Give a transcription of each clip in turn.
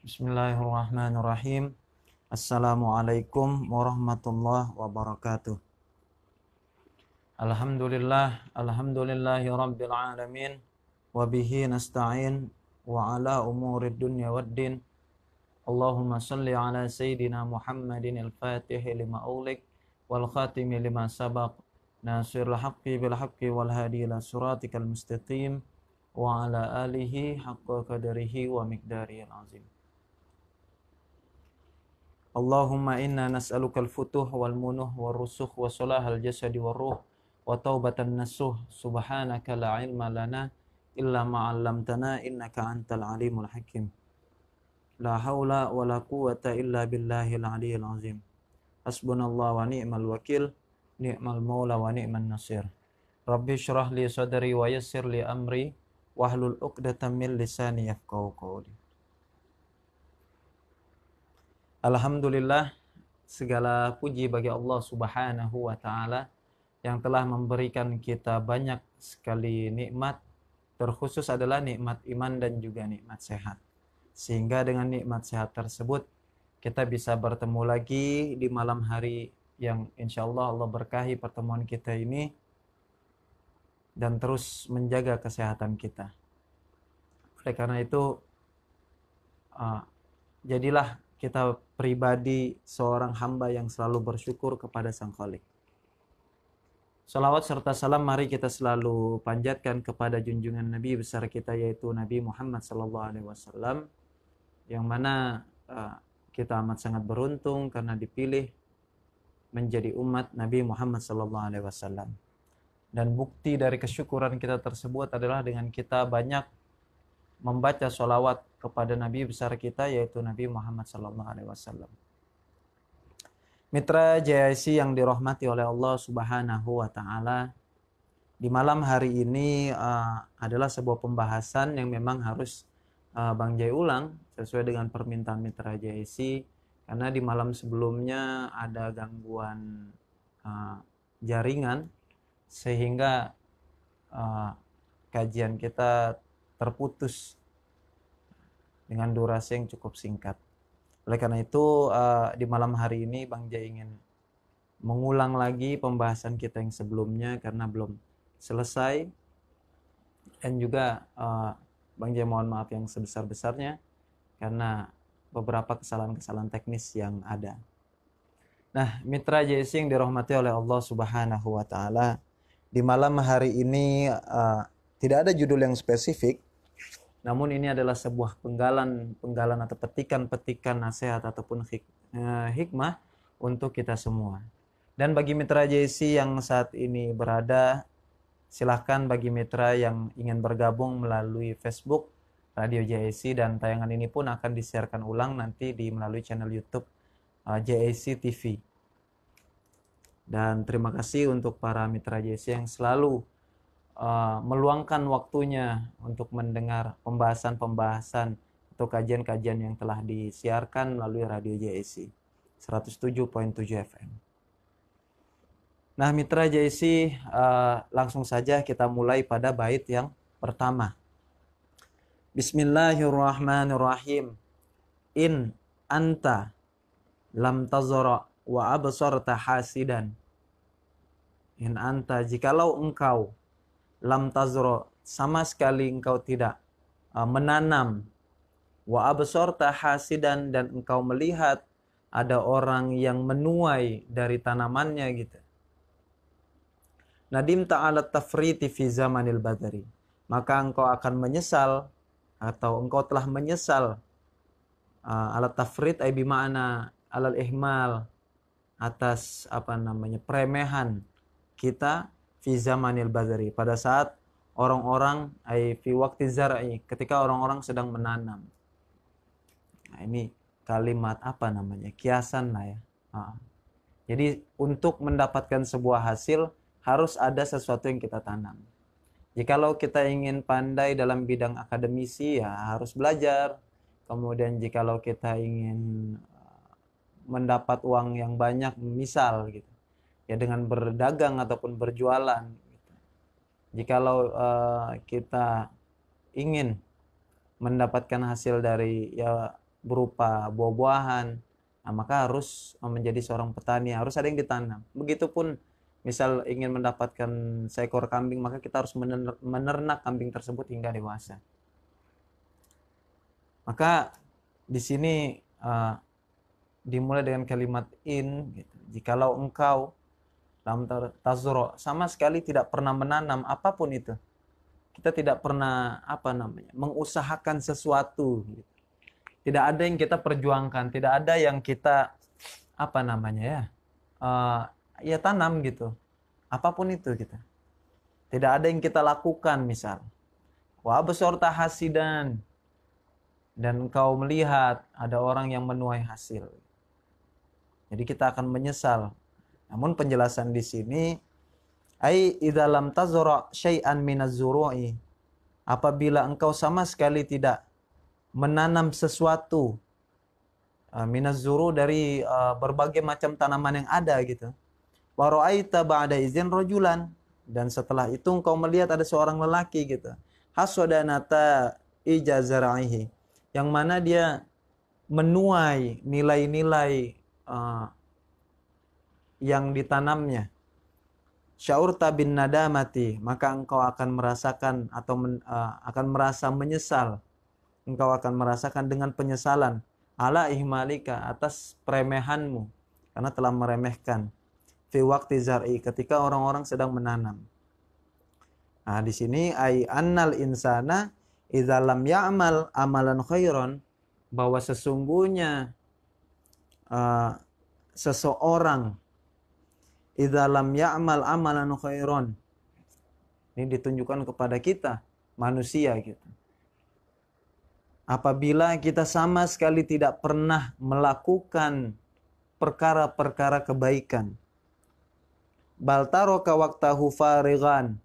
Bismillahirrahmanirrahim. Assalamualaikum warahmatullahi wabarakatuh. Alhamdulillahi rabbil alamin. Wabihi nasta'in wa ala umurid dunya waddin. Allahumma salli ala sayyidina Muhammadin al-fatihi lima ulik wal khatimi lima sabaq nasirul haqqi bil haqqi wal hadi ila siratikal mustaqim wa ala alihi haqqa qadarihi wa miqdarihil azim. Allahumma inna nas'alukal futuh wal munuh wal rusukh wa salahal jasadi wal ruh wa taubatan nasuh. Subhanaka la ilma lana illa ma'allamtana innaka antal alimul hakim. La hawla wa la quwata illa billahil aliyil azim. Hasbunallah wa ni'mal wakil, ni'mal maula wa ni'man nasir. Rabbi syrah li sadri wa yassir li amri wahlul uqdatan min lisani yafqahu qawli. Alhamdulillah, segala puji bagi Allah Subhanahu wa Ta'ala yang telah memberikan kita banyak sekali nikmat, terkhusus adalah nikmat iman dan juga nikmat sehat. Sehingga dengan nikmat sehat tersebut kita bisa bertemu lagi di malam hari yang insya Allah Allah berkahi pertemuan kita ini dan terus menjaga kesehatan kita. Oleh karena itu, jadilah kita pribadi seorang hamba yang selalu bersyukur kepada Sang Khalik. Salawat serta salam mari kita selalu panjatkan kepada junjungan Nabi besar kita, yaitu Nabi Muhammad SAW, yang mana kita amat sangat beruntung karena dipilih menjadi umat Nabi Muhammad SAW. Dan bukti dari kesyukuran kita tersebut adalah dengan kita banyak membaca sholawat kepada Nabi besar kita, yaitu Nabi Muhammad SAW. Mitra JIC yang dirahmati oleh Allah Subhanahu wa Ta'ala, di malam hari ini adalah sebuah pembahasan yang memang harus Bang Jai ulang sesuai dengan permintaan Mitra JIC, karena di malam sebelumnya ada gangguan jaringan sehingga kajian kita terputus dengan durasi yang cukup singkat. Oleh karena itu, di malam hari ini Bang Jai ingin mengulang lagi pembahasan kita yang sebelumnya karena belum selesai, dan juga Bang Jai mohon maaf yang sebesar-besarnya karena beberapa kesalahan-kesalahan teknis yang ada. Nah, Mitra JIC yang dirahmati oleh Allah Subhanahu wa Ta'ala, di malam hari ini tidak ada judul yang spesifik, namun ini adalah sebuah penggalan atau petikan-petikan nasihat ataupun hikmah untuk kita semua. Dan bagi Mitra JIC yang saat ini berada, silahkan bagi Mitra yang ingin bergabung melalui Facebook Radio JIC, dan tayangan ini pun akan disiarkan ulang nanti melalui channel YouTube JIC TV. Dan terima kasih untuk para Mitra JIC yang selalu meluangkan waktunya untuk mendengar pembahasan-pembahasan atau kajian-kajian yang telah disiarkan melalui Radio JIC 107.7 FM. Nah, Mitra JIC, langsung saja kita mulai pada bait yang pertama. Bismillahirrahmanirrahim. In anta lam tazara wa absarta hasidan. In anta, jikalau engkau, lam tazra, sama sekali engkau tidak menanam, wa absarta hasidan, dan engkau melihat ada orang yang menuai dari tanamannya gitu. Nadim ta'ala tafriti fi zamanil badri, maka engkau akan menyesal atau engkau telah menyesal alat tafrit ay bima'na alal ihmal, atas peremehan kita fi zamanil badri, pada saat orang-orang ay fi waqti zar'i, ketika orang-orang sedang menanam. Nah, ini kalimat kiasan lah ya. Jadi untuk mendapatkan sebuah hasil harus ada sesuatu yang kita tanam. Jikalau kita ingin pandai dalam bidang akademisi, ya harus belajar. Kemudian jikalau kita ingin mendapat uang yang banyak, misal gitu, ya dengan berdagang ataupun berjualan gitu. Jikalau kita ingin mendapatkan hasil dari berupa buah-buahan. Nah, maka harus menjadi seorang petani, harus ada yang ditanam. Begitupun misal ingin mendapatkan seekor kambing, maka kita harus menernak kambing tersebut hingga dewasa. Maka di sini dimulai dengan kalimat in, gitu. Jikalau engkau dalam tazro sama sekali tidak pernah menanam apapun itu, kita tidak pernah mengusahakan sesuatu, gitu. Tidak ada yang kita perjuangkan, tidak ada yang kita ya tanam gitu, apapun itu kita. Tidak ada yang kita lakukan, misal wa absorta hasidan, dan engkau melihat ada orang yang menuai hasil. Jadi kita akan menyesal. Namun penjelasan di sini, ai idza lam tazra syai'an minaz zuru'i, apabila engkau sama sekali tidak menanam sesuatu minaz zuru, dari berbagai macam tanaman yang ada gitu. Wa ra'aita ba'da izin rajulan, dan setelah itu engkau melihat ada seorang lelaki gitu. Hasadanata ijazara'ihi, yang mana dia menuai nilai-nilai yang ditanamnya. Syaurta bin nadamati, maka engkau akan merasakan atau akan merasa menyesal. Engkau akan merasakan dengan penyesalan ala ihmalika, atas peremehanmu, karena telah meremehkan fi waqti zar'i, ketika orang-orang sedang menanam. Nah, di sini ai annal insana idza lam ya'mal amalan khairan, bahwa sesungguhnya seseorang idza lam ya'mal amalan khairan, ini ditunjukkan kepada kita manusia gitu. Apabila kita sama sekali tidak pernah melakukan perkara-perkara kebaikan, bal taraka waqtahu farighan,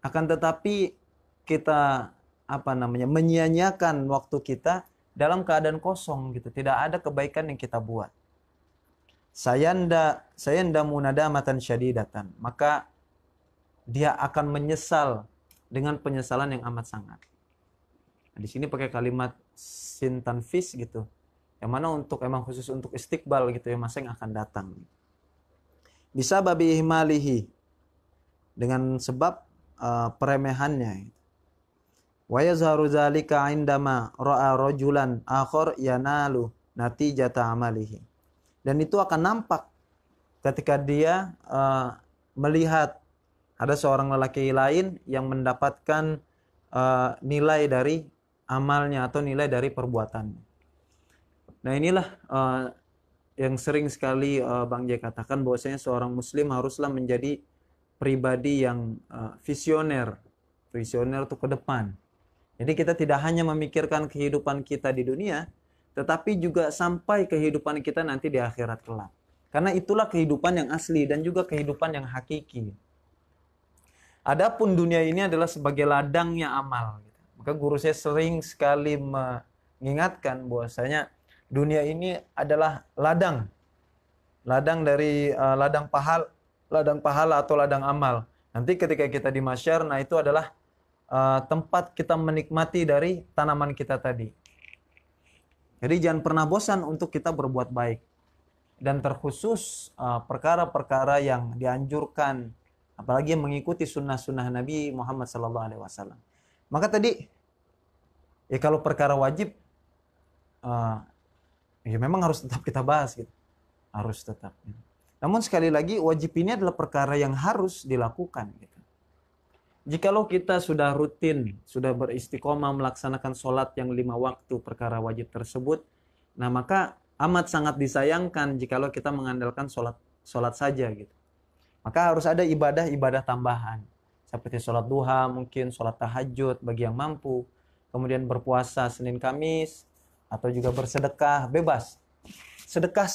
akan tetapi kita menyia-nyiakan waktu kita dalam keadaan kosong gitu, tidak ada kebaikan yang kita buat. Sayanda munadamatan syadidatan, maka dia akan menyesal dengan penyesalan yang amat sangat. Nah, di sini pakai kalimat sin tanfis gitu, yang mana emang khusus untuk istiqbal gitu ya, masa yang akan datang. Bisa babi ihmalihi, dengan sebab peremehannya. Wa yazharu dzalika indama ra'a rajulan akhar yanalu natijata amalihi. Dan itu akan nampak ketika dia melihat ada seorang lelaki lain yang mendapatkan nilai dari amalnya atau nilai dari perbuatannya. Nah, inilah yang sering sekali Bang Jai katakan, bahwasanya seorang muslim haruslah menjadi pribadi yang visioner itu ke depan. Jadi kita tidak hanya memikirkan kehidupan kita di dunia, tetapi juga sampai kehidupan kita nanti di akhirat kelak. Karena itulah kehidupan yang asli dan juga kehidupan yang hakiki. Adapun dunia ini adalah sebagai ladangnya amal. Maka guru saya sering sekali mengingatkan bahwasanya dunia ini adalah ladang dari ladang pahala atau ladang amal. Nanti ketika kita di mahsyar, nah itu adalah tempat kita menikmati dari tanaman kita tadi. Jadi jangan pernah bosan untuk kita berbuat baik. Dan terkhusus perkara-perkara yang dianjurkan, apalagi yang mengikuti sunnah-sunnah Nabi Muhammad SAW. Maka tadi, ya kalau perkara wajib, ya memang harus tetap kita bahas gitu. Harus tetap. Namun sekali lagi, wajib ini adalah perkara yang harus dilakukan gitu. Jikalau kita sudah rutin, sudah beristiqomah melaksanakan sholat yang 5 waktu perkara wajib tersebut, nah maka amat sangat disayangkan jikalau kita mengandalkan sholat saja gitu. Maka harus ada ibadah-ibadah tambahan, seperti sholat duha, mungkin sholat tahajud bagi yang mampu, kemudian berpuasa Senin Kamis, atau juga bersedekah, bebas. Sedekah,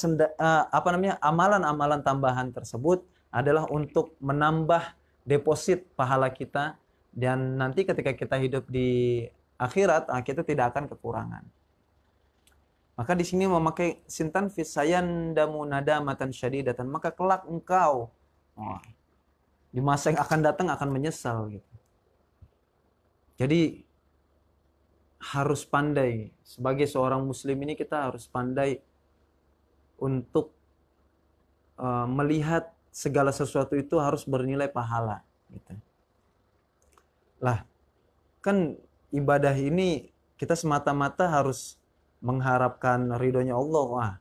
amalan-amalan tambahan tersebut adalah untuk menambah deposit pahala kita, dan nanti ketika kita hidup di akhirat, kita tidak akan kekurangan. Maka di sini memakai sintan fisayan damu nadamatan syadidatan, maka kelak engkau di masa yang akan datang akan menyesal gitu. Jadi harus pandai. Sebagai seorang muslim ini kita harus pandai untuk melihat segala sesuatu itu harus bernilai pahala gitu. Lah, kan ibadah ini kita semata-mata harus mengharapkan ridhonya Allah. Wah,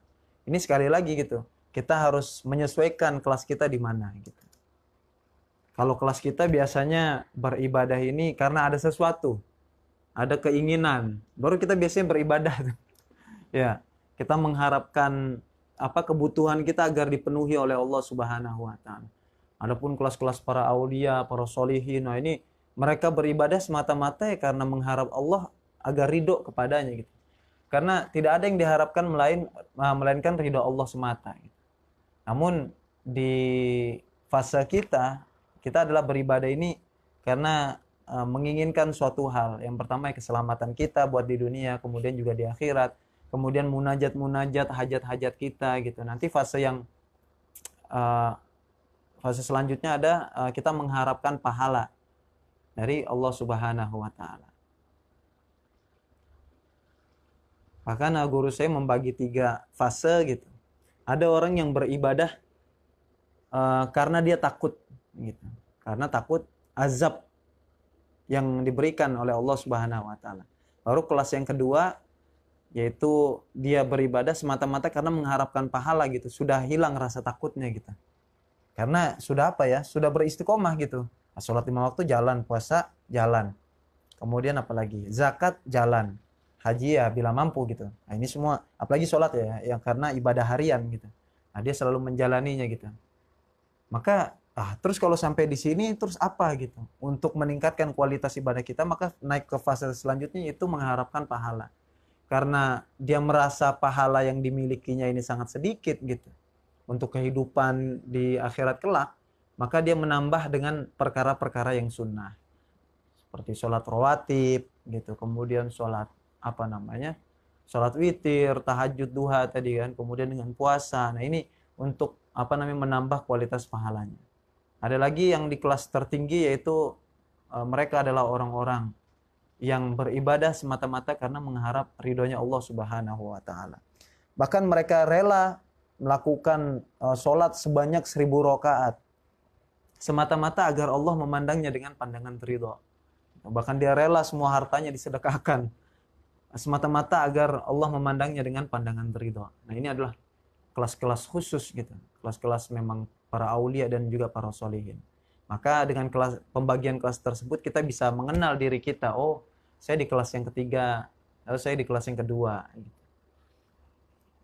ini sekali lagi gitu. Kita harus menyesuaikan kelas kita di mana gitu. Kalau kelas kita biasanya beribadah ini karena ada sesuatu, ada keinginan, baru kita biasanya beribadah. Ya, kita mengharapkan kebutuhan kita agar dipenuhi oleh Allah Subhanahu wa taala. Adapun kelas-kelas para aulia, para solihin, nah ini mereka beribadah semata-mata ya karena mengharap Allah agar ridho kepadanya gitu. Karena tidak ada yang diharapkan melainkan ridho Allah semata gitu. Namun di fase kita adalah beribadah ini karena menginginkan suatu hal. Yang pertama keselamatan kita buat di dunia, kemudian juga di akhirat, kemudian munajat-munajat hajat-hajat kita gitu. Nanti fase selanjutnya ada kita mengharapkan pahala dari Allah Subhanahu wa taala. Bahkan guru saya membagi 3 fase gitu. Ada orang yang beribadah karena dia takut gitu. Karena takut azab yang diberikan oleh Allah Subhanahu wa taala. Baru kelas yang kedua yaitu dia beribadah semata-mata karena mengharapkan pahala gitu. Sudah hilang rasa takutnya gitu. Karena sudah sudah beristiqomah gitu. Sholat 5 waktu jalan, puasa jalan. Kemudian apalagi? Zakat jalan. Haji ya bila mampu gitu. Nah, ini semua apalagi sholat ya, yang karena ibadah harian gitu. Nah, dia selalu menjalaninya gitu. Maka terus kalau sampai di sini terus apa gitu? Untuk meningkatkan kualitas ibadah kita maka naik ke fase selanjutnya yaitu mengharapkan pahala. Karena dia merasa pahala yang dimilikinya ini sangat sedikit gitu. Untuk kehidupan di akhirat kelak, maka dia menambah dengan perkara-perkara yang sunnah. Seperti sholat rawatib gitu, kemudian sholat sholat witir, tahajud duha tadi kan, kemudian dengan puasa. Nah, ini untuk menambah kualitas pahalanya. Ada lagi yang di kelas tertinggi yaitu mereka adalah orang-orang yang beribadah semata-mata karena mengharap ridhonya Allah Subhanahu wa taala. Bahkan mereka rela melakukan sholat sebanyak 1000 rakaat semata-mata agar Allah memandangnya dengan pandangan ridho. Bahkan dia rela semua hartanya disedekahkan semata-mata agar Allah memandangnya dengan pandangan ridho. Nah, ini adalah kelas-kelas khusus gitu. Kelas-kelas memang para aulia dan juga para solihin. Maka dengan pembagian kelas tersebut kita bisa mengenal diri kita. Oh, saya di kelas yang ketiga, lalu saya di kelas yang kedua.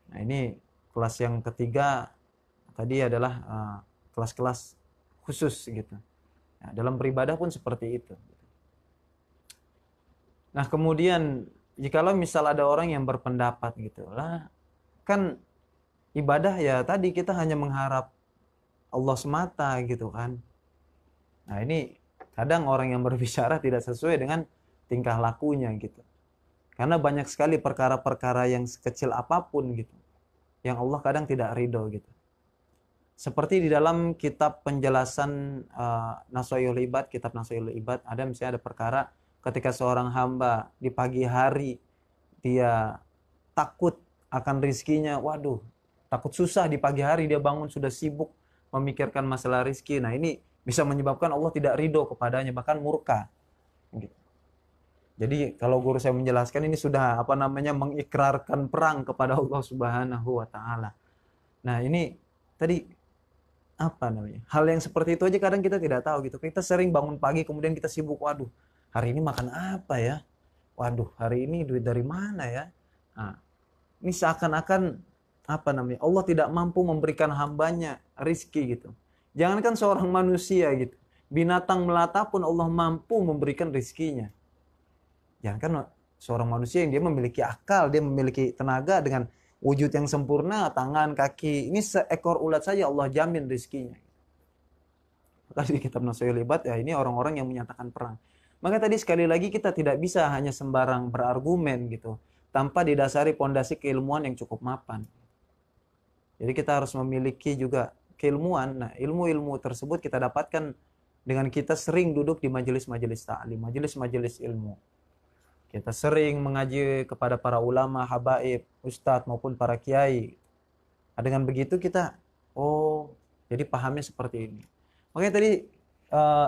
Nah, ini kelas yang ketiga tadi adalah kelas-kelas khusus gitu. Nah, dalam beribadah pun seperti itu. Nah, kemudian jikalau misal ada orang yang berpendapat gitu lah, kan ibadah ya tadi kita hanya mengharap Allah semata gitu kan. Nah, ini kadang orang yang berbicara tidak sesuai dengan tingkah lakunya gitu. Karena banyak sekali perkara-perkara yang sekecil apapun gitu, yang Allah kadang tidak ridho gitu. Seperti di dalam kitab penjelasan Nasoyul Ibad, kitab Nasoyul Ibad, misalnya ada perkara ketika seorang hamba di pagi hari dia takut akan rizkinya, waduh, takut susah di pagi hari dia bangun sudah sibuk memikirkan masalah rizki. Nah, ini bisa menyebabkan Allah tidak ridho kepadanya, bahkan murka. Gitu. Jadi kalau guru saya menjelaskan ini sudah mengikrarkan perang kepada Allah Subhanahu wa taala. Nah, ini tadi hal yang seperti itu aja kadang kita tidak tahu gitu. Kita sering bangun pagi kemudian kita sibuk, waduh, hari ini makan apa ya? Waduh, hari ini duit dari mana ya? Nah, ini seakan-akan Allah tidak mampu memberikan hambanya rizki gitu. Jangankan seorang manusia gitu, binatang melata pun Allah mampu memberikan rizkinya. Jangankan seorang manusia yang dia memiliki akal, dia memiliki tenaga dengan wujud yang sempurna, tangan, kaki. Ini seekor ulat saja Allah jamin rizkinya. Maka di kitab Nasoyul Ibad ya ini orang-orang yang menyatakan perang. Maka tadi sekali lagi kita tidak bisa hanya sembarang berargumen gitu, tanpa didasari pondasi keilmuan yang cukup mapan. Jadi kita harus memiliki juga keilmuan. Nah, ilmu-ilmu tersebut kita dapatkan dengan kita sering duduk di majelis-majelis ta'lim, majelis-majelis ilmu. Kita sering mengaji kepada para ulama, habaib, ustadz maupun para kiai. Nah, dengan begitu kita, oh, jadi pahamnya seperti ini. Makanya tadi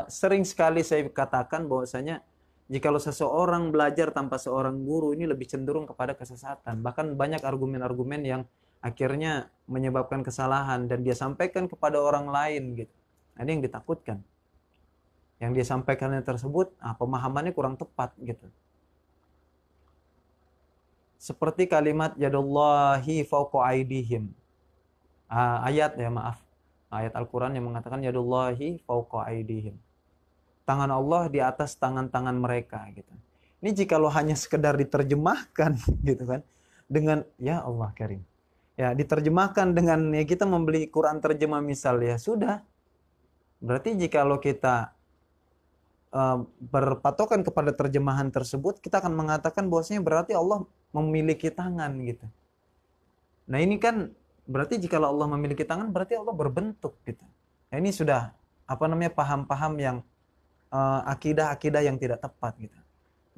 sering sekali saya katakan bahwasanya jikalau seseorang belajar tanpa seorang guru ini lebih cenderung kepada kesesatan. Bahkan banyak argumen-argumen yang akhirnya menyebabkan kesalahan dan dia sampaikan kepada orang lain gitu. Nah, ini yang ditakutkan. Yang dia sampaikannya tersebut, pemahamannya kurang tepat gitu. Seperti kalimat yadullahi fawqa aydihim. Ayat Al-Quran yang mengatakan yadullahi fawqa aydihim. Tangan Allah di atas tangan-tangan mereka gitu. Ini jikalau hanya sekedar diterjemahkan gitu kan dengan ya Allah Karim. Ya, diterjemahkan dengan ya kita membeli Quran terjemah misal ya sudah. Berarti jikalau kita berpatokan kepada terjemahan tersebut, kita akan mengatakan bahwasanya berarti Allah memiliki tangan gitu. Nah, ini kan berarti jika Allah memiliki tangan berarti Allah berbentuk gitu. Nah, ini sudah paham-paham yang akidah-akidah yang tidak tepat gitu.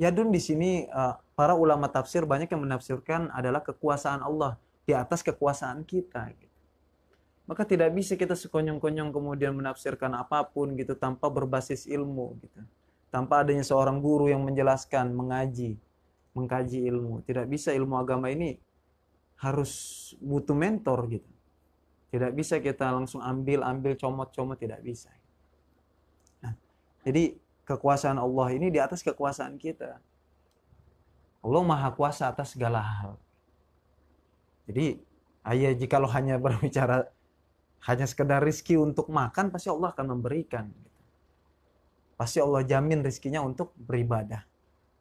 Yadun di sini para ulama tafsir banyak yang menafsirkan adalah kekuasaan Allah di atas kekuasaan kita gitu. Maka tidak bisa kita sekonyong-konyong kemudian menafsirkan apapun gitu tanpa berbasis ilmu gitu. Tanpa adanya seorang guru yang menjelaskan, mengkaji ilmu. Tidak bisa, ilmu agama ini harus butuh mentor gitu. Tidak bisa kita langsung ambil comot-comot, tidak bisa. Nah, jadi kekuasaan Allah ini di atas kekuasaan kita. Allah Maha Kuasa atas segala hal. Jadi, jikalau hanya berbicara hanya sekedar rizki untuk makan, pasti Allah akan memberikan. Pasti Allah jamin rizkinya untuk beribadah.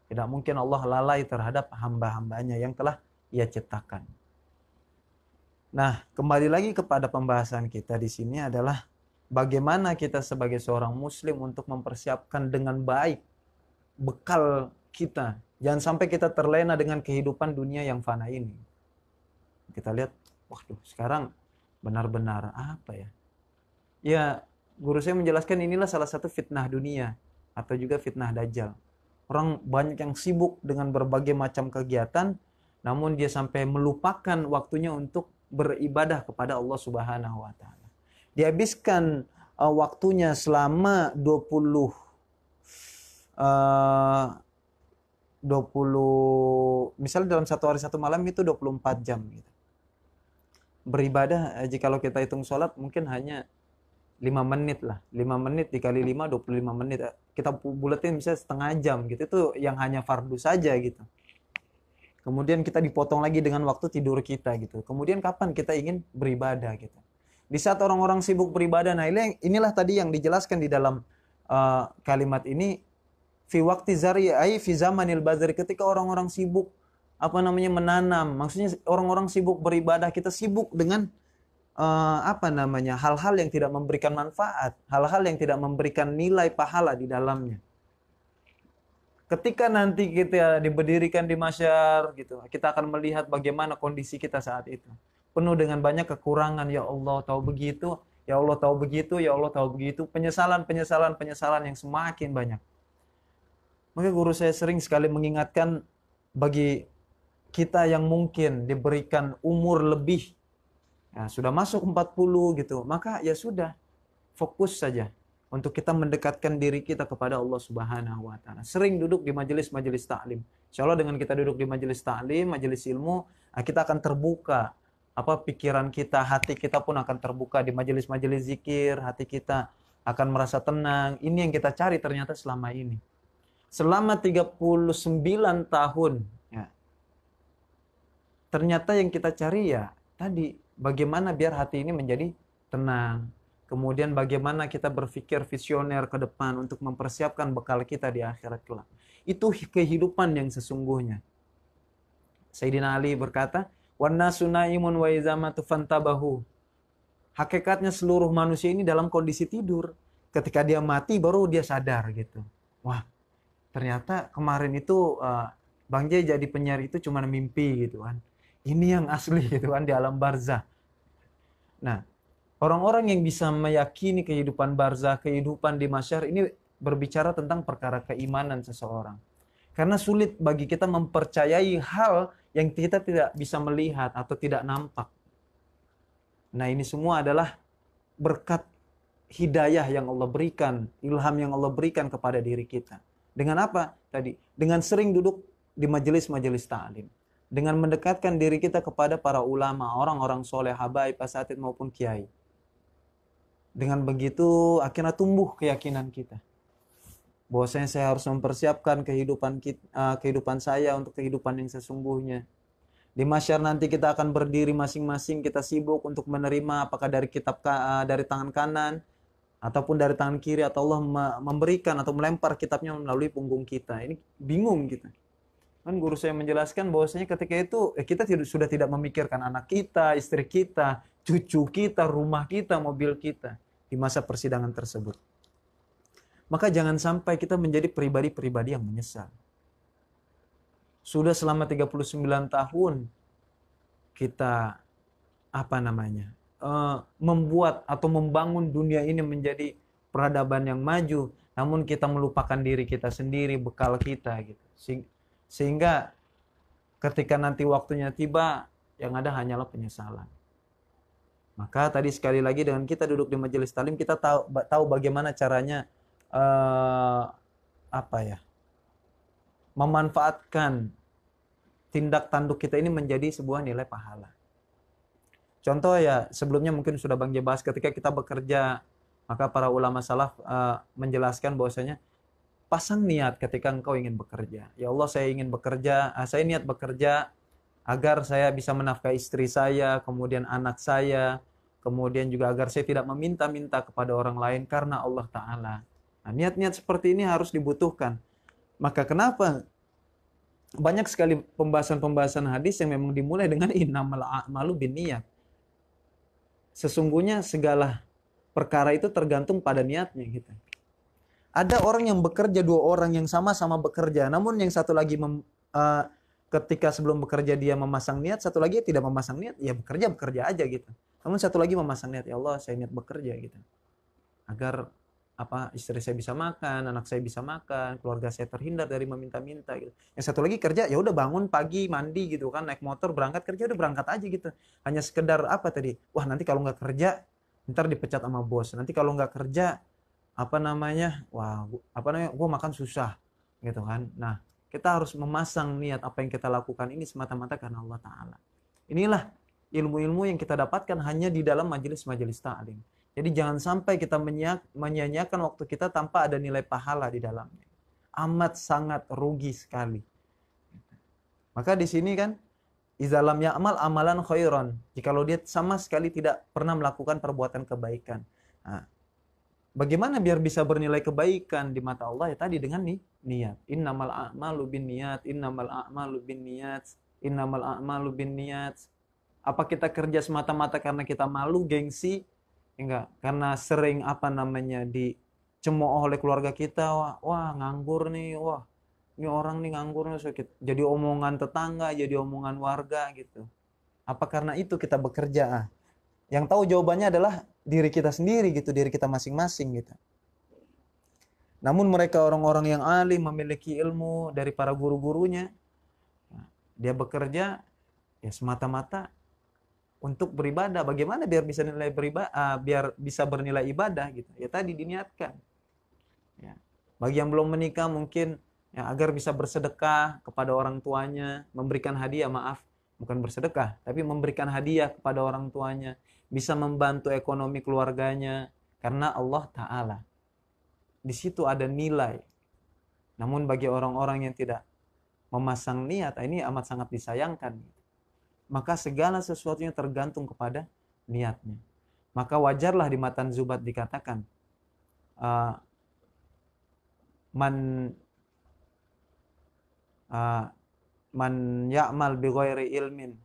Tidak mungkin Allah lalai terhadap hamba-hambanya yang telah Ia ciptakan. Nah, kembali lagi kepada pembahasan kita di sini adalah bagaimana kita sebagai seorang muslim untuk mempersiapkan dengan baik bekal kita. Jangan sampai kita terlena dengan kehidupan dunia yang fana ini. Kita lihat, waduh, sekarang benar-benar apa ya? Ya, guru saya menjelaskan inilah salah satu fitnah dunia atau juga fitnah dajjal. Orang banyak yang sibuk dengan berbagai macam kegiatan, namun dia sampai melupakan waktunya untuk beribadah kepada Allah Subhanahu wa taala. Dihabiskan waktunya selama 20 misalnya dalam satu hari satu malam itu 24 jam gitu. Beribadah jikalau kita hitung sholat mungkin hanya 5 menit lah. 5 menit dikali 5, 25 menit. Kita bulatin bisa setengah jam gitu. Itu yang hanya fardu saja gitu. Kemudian kita dipotong lagi dengan waktu tidur kita gitu. Kemudian kapan kita ingin beribadah gitu. Di saat orang-orang sibuk beribadah, nah inilah tadi yang dijelaskan di dalam kalimat ini. Fi waqti zari ay fi zamanil bazari, ketika orang-orang sibuk menanam. Maksudnya orang-orang sibuk beribadah, kita sibuk dengan hal-hal yang tidak memberikan manfaat, hal-hal yang tidak memberikan nilai pahala di dalamnya. Ketika nanti kita diberdirikan di mahsyar gitu, kita akan melihat bagaimana kondisi kita saat itu. Penuh dengan banyak kekurangan, ya Allah tahu begitu, ya Allah tahu begitu, ya Allah tahu begitu, penyesalan yang semakin banyak. Maka guru saya sering sekali mengingatkan bagi kita yang mungkin diberikan umur lebih, ya, sudah masuk 40 gitu, maka ya sudah, fokus saja untuk kita mendekatkan diri kita kepada Allah Subhanahu wa taala. Sering duduk di majelis-majelis taklim. Insyaallah dengan kita duduk di majelis taklim, majelis ilmu, kita akan terbuka. Pikiran kita, hati kita pun akan terbuka di majelis-majelis zikir, hati kita akan merasa tenang. Ini yang kita cari ternyata selama ini. Selama 39 tahun, ya. Ternyata yang kita cari ya tadi, bagaimana biar hati ini menjadi tenang. Kemudian bagaimana kita berpikir visioner ke depan untuk mempersiapkan bekal kita di akhirat kelak. Itu kehidupan yang sesungguhnya. Sayyidina Ali berkata, "Wan nasu naimun wa idza matu fantabahu." Hakikatnya seluruh manusia ini dalam kondisi tidur. Ketika dia mati baru dia sadar gitu. Wah, ternyata kemarin itu Bang Jai jadi penyiar itu cuma mimpi gitu kan. Ini yang asli gitu kan di alam barzah. Nah, orang-orang yang bisa meyakini kehidupan barzah, kehidupan di mahsyar ini berbicara tentang perkara keimanan seseorang. Karena sulit bagi kita mempercayai hal yang kita tidak bisa melihat atau tidak nampak. Nah, ini semua adalah berkat hidayah yang Allah berikan, ilham yang Allah berikan kepada diri kita. Dengan apa tadi? Dengan sering duduk di majelis-majelis ta'lim. Dengan mendekatkan diri kita kepada para ulama, orang-orang soleh, habaib, asatid maupun kiai. Dengan begitu akhirnya tumbuh keyakinan kita. Bahwasanya saya harus mempersiapkan kehidupan saya untuk kehidupan yang sesungguhnya. Di mahsyar nanti kita akan berdiri masing-masing, kita sibuk untuk menerima apakah dari dari tangan kanan ataupun dari tangan kiri, atau Allah memberikan atau melempar kitabnya melalui punggung kita. Ini bingung kita. Kan guru saya menjelaskan bahwasanya ketika itu kita sudah tidak memikirkan anak kita, istri kita, cucu kita, rumah kita, mobil kita di masa persidangan tersebut. Maka jangan sampai kita menjadi pribadi-pribadi yang menyesal. Sudah selama 39 tahun kita membuat atau membangun dunia ini menjadi peradaban yang maju, namun kita melupakan diri kita sendiri, bekal kita gitu. Sehingga ketika nanti waktunya tiba, yang ada hanyalah penyesalan. Maka tadi sekali lagi dengan kita duduk di majelis taklim, kita tahu bagaimana caranya memanfaatkan tindak tanduk kita ini menjadi sebuah nilai pahala. Contoh ya, sebelumnya mungkin sudah Bang Je bahas, ketika kita bekerja, maka para ulama salaf menjelaskan bahwasanya pasang niat ketika engkau ingin bekerja. Ya Allah, saya ingin bekerja, saya niat bekerja agar saya bisa menafkahi istri saya, kemudian anak saya, kemudian juga agar saya tidak meminta-minta kepada orang lain karena Allah Ta'ala. Nah, niat-niat seperti ini harus dibutuhkan. Maka kenapa banyak sekali pembahasan-pembahasan hadis yang memang dimulai dengan innamal a'malu binniyat. Sesungguhnya segala perkara itu tergantung pada niatnya gitu. Ada orang yang bekerja, dua orang yang sama-sama bekerja, namun yang satu lagi ketika sebelum bekerja dia memasang niat, satu lagi tidak memasang niat, ya bekerja aja gitu. Namun satu lagi memasang niat, ya Allah saya niat bekerja gitu. Agar istri saya bisa makan, anak saya bisa makan, keluarga saya terhindar dari meminta-minta gitu. Yang satu lagi kerja, ya udah bangun pagi, mandi gitu kan, naik motor berangkat kerja, udah berangkat aja gitu. Hanya sekedar wah nanti kalau nggak kerja ntar dipecat sama bos. Nanti kalau nggak kerja gue makan susah gitu kan. Nah, kita harus memasang niat apa yang kita lakukan ini semata-mata karena Allah Ta'ala. Inilah ilmu-ilmu yang kita dapatkan hanya di dalam majelis-majelis ta'lim. Jadi jangan sampai kita menyia-nyiakan waktu kita tanpa ada nilai pahala di dalamnya. Amat sangat rugi sekali. Maka di sini kan, izalam ya'mal amalan khairan. Jikalau dia sama sekali tidak pernah melakukan perbuatan kebaikan. Nah, bagaimana biar bisa bernilai kebaikan di mata Allah? Ya tadi dengan niat. Innamal a'malu binniyat, innamal a'malu binniyat, innamal a'malu binniyat. Apa kita kerja semata-mata karena kita malu, gengsi? Enggak, karena sering dicemooh oleh keluarga kita, wah nganggur nih, wah ini orang nih nganggur nih, jadi omongan tetangga, jadi omongan warga gitu. Apa karena itu kita bekerja? Yang tahu jawabannya adalah diri kita sendiri gitu, diri kita masing-masing gitu. Namun mereka orang-orang yang alim, memiliki ilmu dari para guru-gurunya, dia bekerja ya semata-mata untuk beribadah. Bagaimana biar bisa biar bisa bernilai ibadah gitu? Ya tadi diniatkan. Ya. Bagi yang belum menikah mungkin ya agar bisa bersedekah kepada orang tuanya, memberikan hadiah, bukan bersedekah, tapi memberikan hadiah kepada orang tuanya, bisa membantu ekonomi keluarganya karena Allah Ta'ala. Di situ ada nilai. Namun bagi orang-orang yang tidak memasang niat, ini amat sangat disayangkan. Maka segala sesuatunya tergantung kepada niatnya. Maka wajarlah di matan Zubat dikatakan man ya'mal bi ghairi ilmin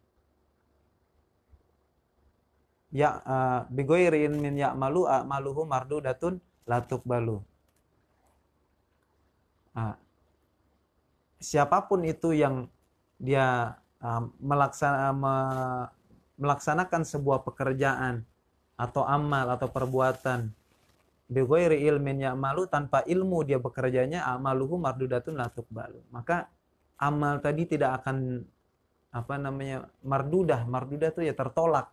bi ghairi ilmin ya'malu a'maluhu mardudatun la tuqbalu. Siapapun itu yang dia melaksanakan sebuah pekerjaan atau amal atau perbuatan Bighairi ilmin ya'malu, tanpa ilmu dia bekerjanya, amaluhu mardudatun la tuqbalu. Maka amal tadi tidak akan mardudah. Mardudah itu ya tertolak.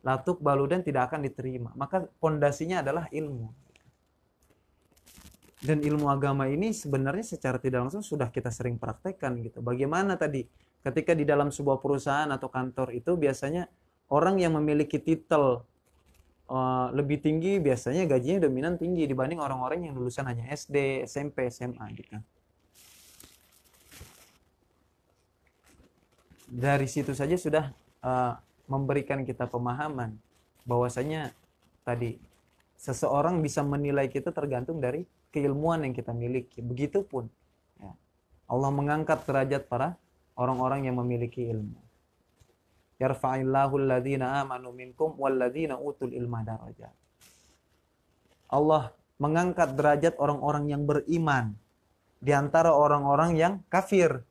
La tuqbalu, dan tidak akan diterima. Maka pondasinya adalah ilmu. Dan ilmu agama ini sebenarnya secara tidak langsung sudah kita sering praktekkan gitu. Bagaimana tadi ketika di dalam sebuah perusahaan atau kantor itu biasanya orang yang memiliki titel lebih tinggi biasanya gajinya dominan tinggi dibanding orang-orang yang lulusan hanya SD, SMP, SMA gitu. Dari situ saja sudah memberikan kita pemahaman bahwasanya tadi seseorang bisa menilai kita tergantung dari keilmuan yang kita miliki. Begitupun ya, Allah mengangkat derajat para orang-orang yang memiliki ilmu. Yarfa'illahu alladhina amanu minkum walladhina utul ilma darajat. Allah mengangkat derajat orang-orang yang beriman di antara orang-orang yang kafir.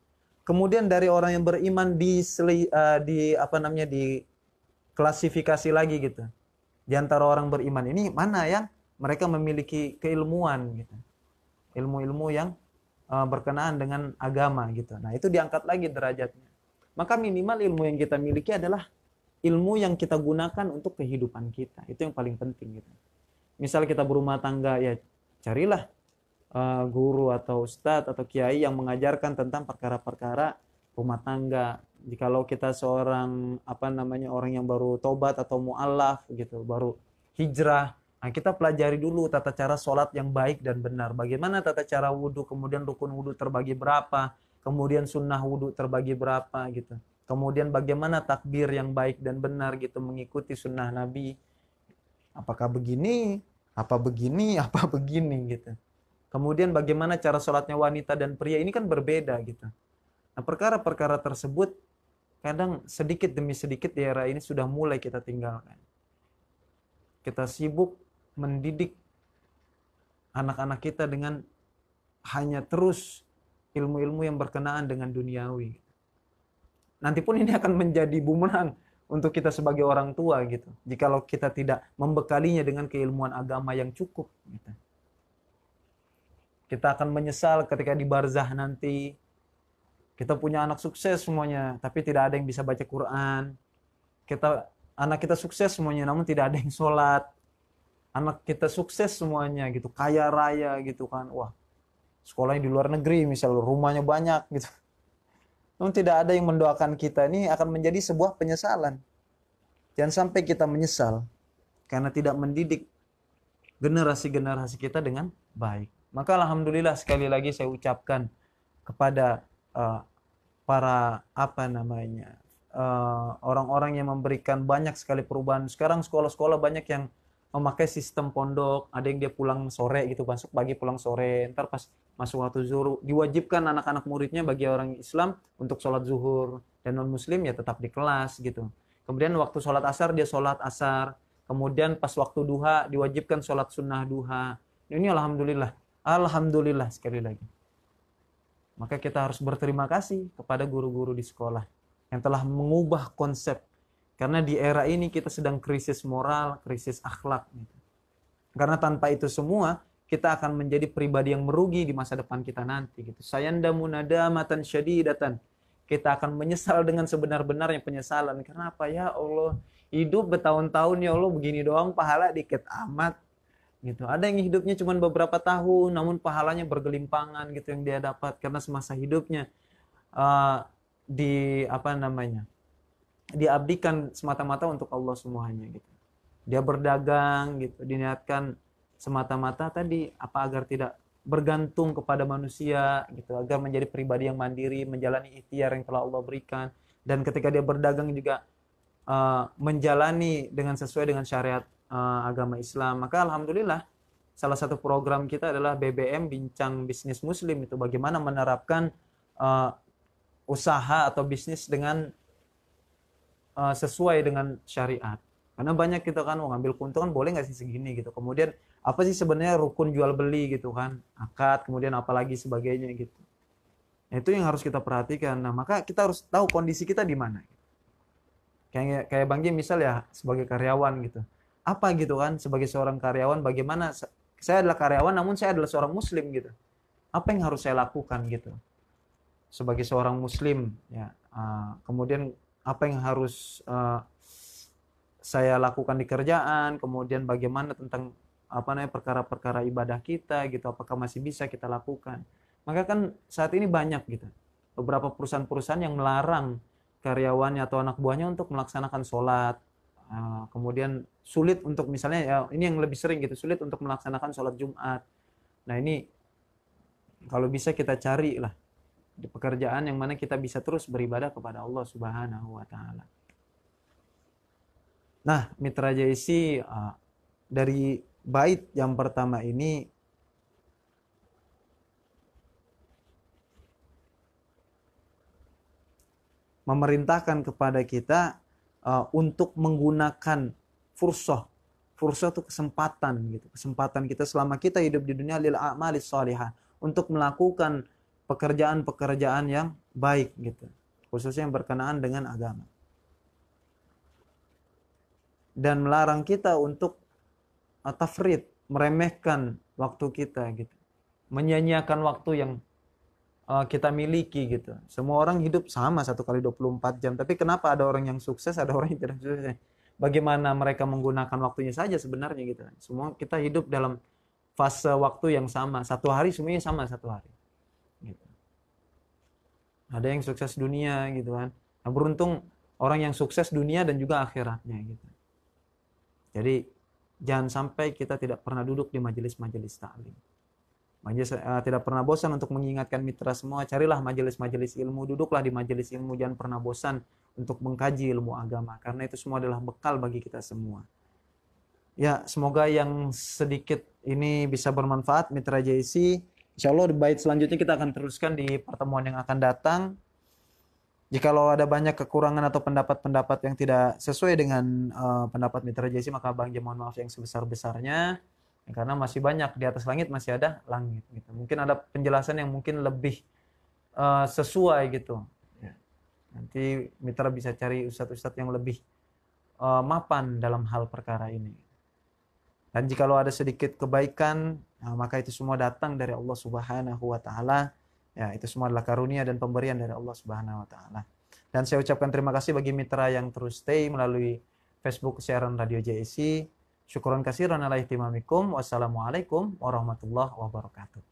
Kemudian dari orang yang beriman diklasifikasi lagi gitu. Di antara orang beriman ini mana yang mereka memiliki keilmuan gitu. Ilmu-ilmu yang berkenaan dengan agama gitu. Nah, itu diangkat lagi derajatnya. Maka minimal ilmu yang kita miliki adalah ilmu yang kita gunakan untuk kehidupan kita. Itu yang paling penting gitu. Misal kita berumah tangga, ya carilah guru atau ustadz atau kiai yang mengajarkan tentang perkara-perkara rumah tangga. Jikalau kita seorang orang yang baru tobat atau mu'alaf gitu, baru hijrah, nah kita pelajari dulu tata cara sholat yang baik dan benar. Bagaimana tata cara wudhu, kemudian rukun wudhu terbagi berapa, kemudian sunnah wudhu terbagi berapa gitu. Kemudian bagaimana takbir yang baik dan benar gitu, mengikuti sunnah Nabi. Apakah begini, apa begini, apa begini gitu. Kemudian bagaimana cara sholatnya wanita dan pria, ini kan berbeda gitu. Nah, perkara-perkara tersebut kadang sedikit demi sedikit di era ini sudah mulai kita tinggalkan. Kita sibuk mendidik anak-anak kita dengan hanya terus ilmu-ilmu yang berkenaan dengan duniawi. Nanti pun ini akan menjadi bumerang untuk kita sebagai orang tua gitu. Jikalau kita tidak membekalinya dengan keilmuan agama yang cukup gitu. Kita akan menyesal ketika di barzah nanti. Kita punya anak sukses semuanya, tapi tidak ada yang bisa baca Quran. Anak kita sukses semuanya, namun tidak ada yang sholat. Anak kita sukses semuanya gitu, kaya raya gitu kan. Wah, sekolahnya di luar negeri, misal rumahnya banyak gitu. Namun tidak ada yang mendoakan kita, ini akan menjadi sebuah penyesalan. Jangan sampai kita menyesal karena tidak mendidik generasi-generasi kita dengan baik. Maka alhamdulillah sekali lagi saya ucapkan kepada para orang-orang yang memberikan banyak sekali perubahan. Sekarang sekolah-sekolah banyak yang memakai sistem pondok, ada yang dia pulang sore gitu, masuk pagi pulang sore, ntar pas masuk waktu zuhur diwajibkan anak-anak muridnya bagi orang Islam untuk sholat zuhur, dan non muslim ya tetap di kelas gitu. Kemudian waktu sholat asar dia sholat asar, kemudian pas waktu duha diwajibkan sholat sunnah duha. Ini alhamdulillah sekali lagi. Maka kita harus berterima kasih kepada guru-guru di sekolah yang telah mengubah konsep. Karena di era ini kita sedang krisis moral, krisis akhlak. Karena tanpa itu semua, kita akan menjadi pribadi yang merugi di masa depan kita nanti. Sayandamu nadamatan syadidatan. Kita akan menyesal dengan sebenar-benarnya penyesalan. Karena apa? Ya Allah, hidup bertahun-tahun ya Allah, begini doang, pahala dikit amat. Gitu. Ada yang hidupnya cuma beberapa tahun, namun pahalanya bergelimpangan gitu yang dia dapat karena semasa hidupnya diabdikan semata-mata untuk Allah semuanya gitu. Dia berdagang gitu, diniatkan semata-mata tadi agar tidak bergantung kepada manusia gitu, agar menjadi pribadi yang mandiri, menjalani ikhtiar yang telah Allah berikan, dan ketika dia berdagang juga menjalani dengan sesuai dengan syariat agama Islam. Maka alhamdulillah salah satu program kita adalah BBM, Bincang Bisnis Muslim, itu bagaimana menerapkan usaha atau bisnis dengan sesuai dengan syariat. Karena banyak kita kan mau ngambil keuntungan boleh nggak sih segini gitu. Kemudian apa sih sebenarnya rukun jual beli gitu kan, akad, kemudian apalagi sebagainya gitu. Nah, itu yang harus kita perhatikan. Nah, maka kita harus tahu kondisi kita di mana. Kayak Bang Jim misal ya sebagai karyawan gitu. Apa gitu kan sebagai seorang karyawan bagaimana Saya adalah karyawan namun saya adalah seorang muslim gitu. Apa yang harus saya lakukan gitu sebagai seorang muslim ya. Kemudian apa yang harus saya lakukan di kerjaan, kemudian bagaimana tentang perkara-perkara ibadah kita gitu, apakah masih bisa kita lakukan. Maka kan saat ini banyak gitu beberapa perusahaan-perusahaan yang melarang karyawannya atau anak buahnya untuk melaksanakan sholat. Kemudian sulit untuk misalnya ya ini yang lebih sering gitu, sulit untuk melaksanakan sholat Jumat. Nah ini kalau bisa kita cari lah di pekerjaan yang mana kita bisa terus beribadah kepada Allah Subhanahu wa taala. Nah, Mitra JC dari bait yang pertama ini memerintahkan kepada kita untuk menggunakan fursah. Fursah itu kesempatan gitu. Kesempatan kita selama kita hidup di dunia lil a'malis shalihah, untuk melakukan pekerjaan-pekerjaan yang baik gitu. Khususnya yang berkenaan dengan agama. Dan melarang kita untuk tafrid, meremehkan waktu kita gitu. Menyanyiakan waktu yang kita miliki gitu. Semua orang hidup sama 1 kali 24 jam. Tapi kenapa ada orang yang sukses, ada orang yang tidak sukses? Bagaimana mereka menggunakan waktunya saja sebenarnya gitu. Semua kita hidup dalam fase waktu yang sama. 1 hari semuanya sama 1 hari. Gitu. Ada yang sukses dunia gitu kan. Nah, beruntung orang yang sukses dunia dan juga akhiratnya gitu. Jadi jangan sampai kita tidak pernah duduk di majelis-majelis ta'lim. Tidak pernah bosan untuk mengingatkan mitra semua, carilah majelis-majelis ilmu, duduklah di majelis ilmu, jangan pernah bosan untuk mengkaji ilmu agama, karena itu semua adalah bekal bagi kita semua. Ya, semoga yang sedikit ini bisa bermanfaat Mitra JC. Insyaallah di bait selanjutnya kita akan teruskan di pertemuan yang akan datang. Jikalau ada banyak kekurangan atau pendapat-pendapat yang tidak sesuai dengan pendapat Mitra JC, maka Bang mohon maaf yang sebesar-besarnya. Karena masih banyak, di atas langit masih ada langit gitu. Mungkin ada penjelasan yang mungkin lebih sesuai gitu. Ya. Nanti Mitra bisa cari ustadz-ustadz yang lebih mapan dalam hal perkara ini. Dan jikalau ada sedikit kebaikan, maka itu semua datang dari Allah Subhanahu wa taala. Ya, itu semua adalah karunia dan pemberian dari Allah Subhanahu wa taala. Dan saya ucapkan terima kasih bagi mitra yang terus stay melalui Facebook siaran Radio JSC. Syukuran kasiran ala ihtimamikum. Wassalamualaikum warahmatullahi wabarakatuh.